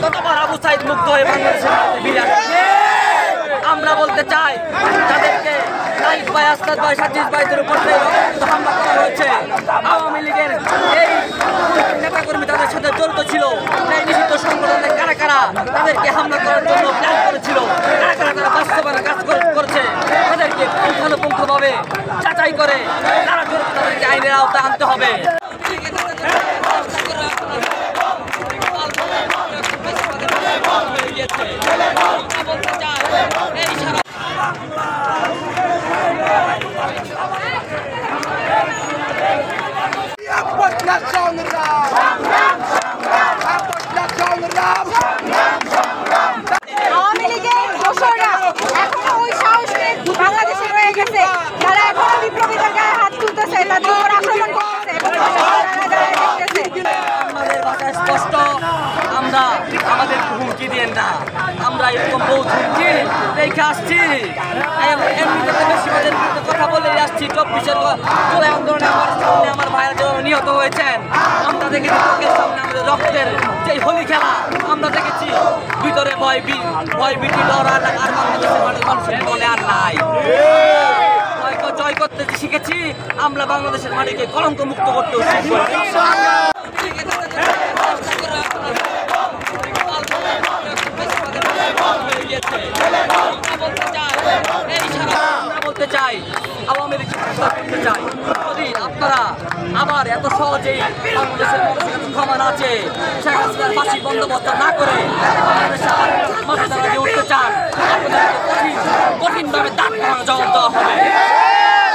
ততবার আবু সাইদ মুক্ত হয়ে বাংলাদেশের বিরাট। আমরা বলতে চাই তাদেরকে নাইক ভাই, আস্তাদ ভাই, সাজিদ ভাইদের উপর হামলা করা হয়েছে। আওয়ামী লীগের এই নেতাকর্মী তাদের সাথে জড়িত ছিল, এই নিষিদ্ধ সংগঠনের কারা কারা তাদেরকে হামলা করার জন্য প্ল্যান করেছিল, কারা কারা তারা বাস্তবায়নের কাজ করেছে, তাদেরকে পুঙ্খানুপুঙ্খভাবে যাচাই করে তারা জড়িত তাদেরকে আইনের আওতায় আনতে হবে। আওয়ামী লীগের দোসররা এখনো ওই সাহস নিয়ে বাংলাদেশে রয়ে গেছে, যারা এখনো বিপ্লবীদের গায়ে হাত তুলতেছে, তাদের উপর আক্রমণ করতেছে এবং দেখতেছে। আমাদের ভাষা স্পষ্ট, আমরা আমাদের হুমকি দিয়েন না, আমরা এরকম বহুত হুমকি দেখে আসছি। এমনিতে বেশিরভাগের কথা বলে আসছি। 24-এর জুলাই আন্দোলনে আমার ভাইরা যারা নিহত হয়েছেন, আমরা দেখেছি চোখের সামনে আমাদের রক্তের যে হোলি খেলা আমরা দেখেছি। ভিতরে ভয় ভীতি ডর আর বাংলাদেশের মানুষের মনে আর নাই। জয় করতে শিখেছি আমরা, বাংলাদেশের মাটিকে কলঙ্ক মুক্ত করতেও শিখব। বলতে চাই আওয়ামী লীগ করতে চাই, যদি আপনারা আবার এত সহজেই বাংলাদেশের মানুষের ক্ষমা না চেয়ে শেখ হাসিনার ফাঁসি বন্দোবস্ত না করে বাংলাদেশের মাঠে তারা যে উঠতে চান, আপনাদেরকে কঠিনভাবে দাঁড় করানো জবাব দেওয়া হবে।